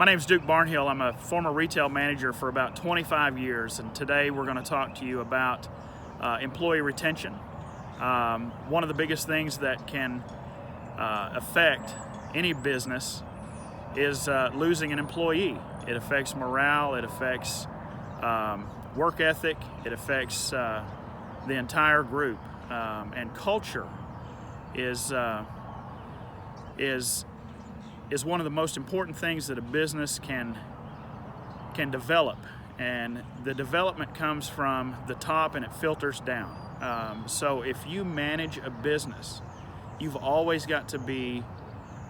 My name is Barnhill. I'm a former retail manager for about 25 years, and today we're going to talk to you about employee retention. One of the biggest things that can affect any business is losing an employee. It affects morale, it affects work ethic, it affects the entire group, and culture is one of the most important things that a business can develop, and the development comes from the top and it filters down. So if you manage a business, you've always got to be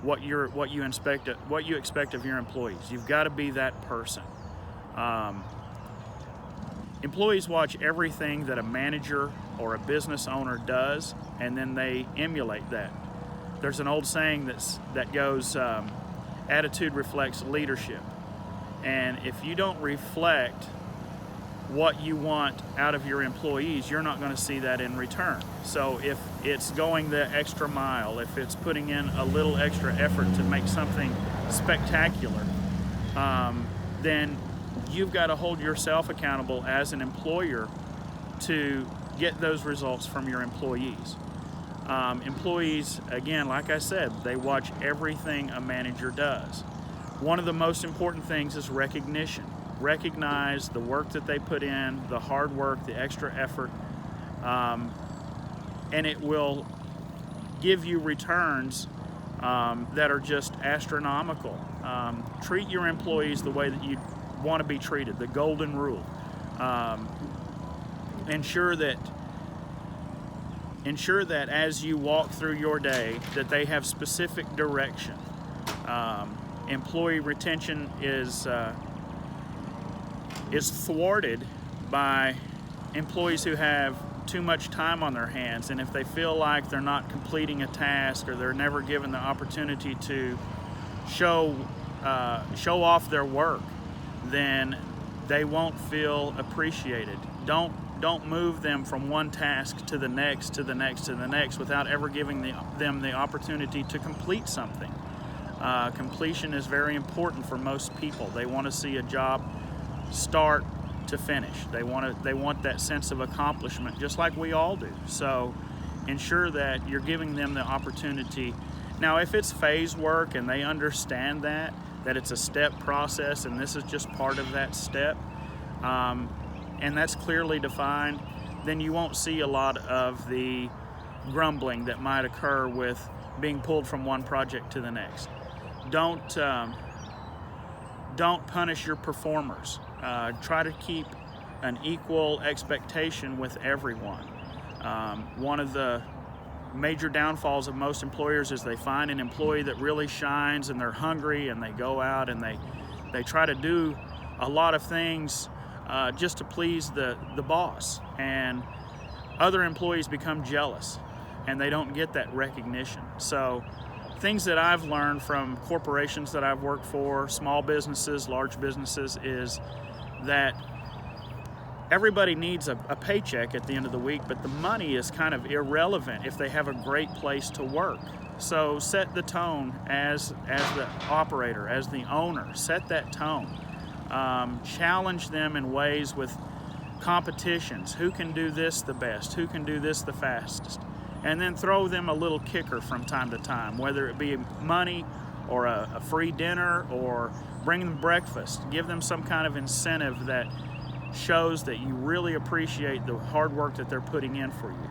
what you expect of your employees. You've got to be that person. Employees watch everything that a manager or a business owner does, and then they emulate that. There's an old saying that goes, attitude reflects leadership. And if you don't reflect what you want out of your employees, you're not going to see that in return. So if it's going the extra mile, if it's putting in a little extra effort to make something spectacular, then you've got to hold yourself accountable as an employer to get those results from your employees. Employees, again, like I said, they watch everything a manager does. One of the most important things is recognition. Recognize the work that they put in, the hard work, the extra effort, and it will give you returns that are just astronomical. Treat your employees the way that you want to be treated, the golden rule. Ensure that as you walk through your day that they have specific direction. Employee retention is thwarted by employees who have too much time on their hands, and if they feel like they're not completing a task or they're never given the opportunity to show off their work, then they won't feel appreciated. Don't move them from one task to the next, to the next, to the next without ever giving them the opportunity to complete something. Completion is very important for most people. They want to see a job start to finish. They want that sense of accomplishment, just like we all do. So ensure that you're giving them the opportunity. Now, if it's phase work and they understand that it's a step process and this is just part of that step, and that's clearly defined, then you won't see a lot of the grumbling that might occur with being pulled from one project to the next. Don't punish your performers. Try to keep an equal expectation with everyone. One of the major downfalls of most employers is they find an employee that really shines and they're hungry, and they go out and they try to do a lot of things just to please the boss, and other employees become jealous and they don't get that recognition. So things that I've learned from corporations that I've worked for, small businesses, large businesses, is that everybody needs a paycheck at the end of the week, but the money is kind of irrelevant if they have a great place to work. So set the tone as the operator, as the owner. Set that tone. Challenge them in ways with competitions. Who can do this the best? Who can do this the fastest? And then throw them a little kicker from time to time, whether it be money or a free dinner or bring them breakfast. Give them some kind of incentive that shows that you really appreciate the hard work that they're putting in for you.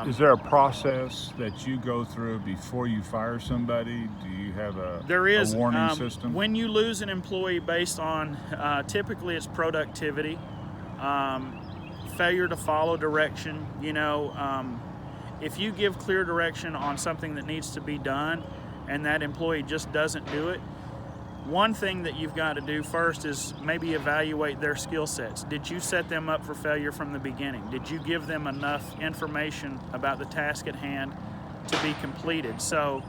Is there a process that you go through before you fire somebody? Do you have a warning system? When you lose an employee based on, typically it's productivity, failure to follow direction. If you give clear direction on something that needs to be done and that employee just doesn't do it, one thing that you've got to do first is maybe evaluate their skill sets. Did you set them up for failure from the beginning? Did you give them enough information about the task at hand to be completed? So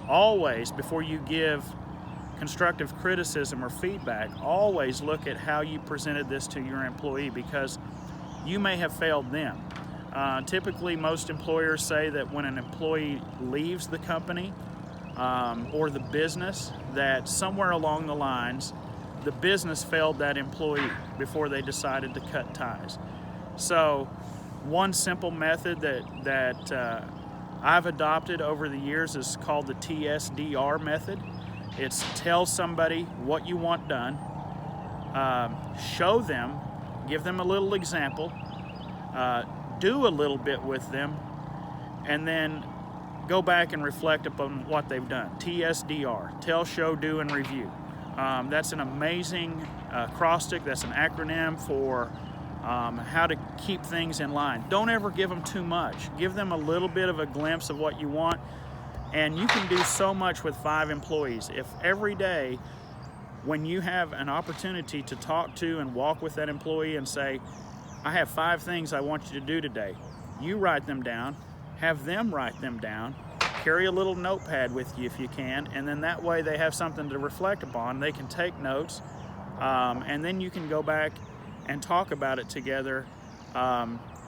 always, before you give constructive criticism or feedback, always look at how you presented this to your employee, because you may have failed them. Typically, most employers say that when an employee leaves the company, or the business that somewhere along the lines the business failed that employee before they decided to cut ties. So one simple method that I've adopted over the years is called the TSDR method. It's tell somebody what you want done, show them, give them a little example, do a little bit with them, and then go back and reflect upon what they've done. TSDR, tell, show, do, and review. That's an amazing acrostic. That's an acronym for how to keep things in line. Don't ever give them too much. Give them a little bit of a glimpse of what you want, and you can do so much with 5 employees. If every day when you have an opportunity to talk to and walk with that employee and say, I have 5 things I want you to do today, you write them down, have them write them down, carry a little notepad with you if you can, and then that way they have something to reflect upon. They can take notes, and then you can go back and talk about it together.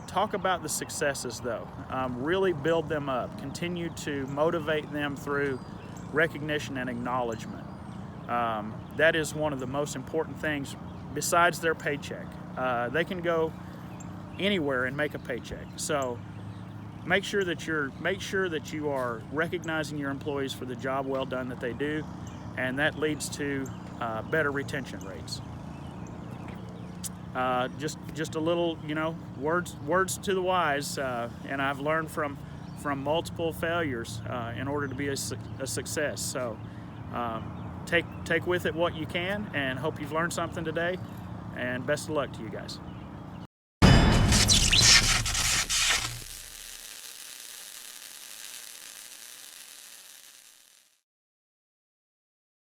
Talk about the successes though. Really build them up. Continue to motivate them through recognition and acknowledgement. That is one of the most important things besides their paycheck. They can go anywhere and make a paycheck. So make sure that you are recognizing your employees for the job well done that they do, and that leads to better retention rates. Just a little, words to the wise, and I've learned from multiple failures in order to be a success. So take with it what you can, and hope you've learned something today, and best of luck to you guys.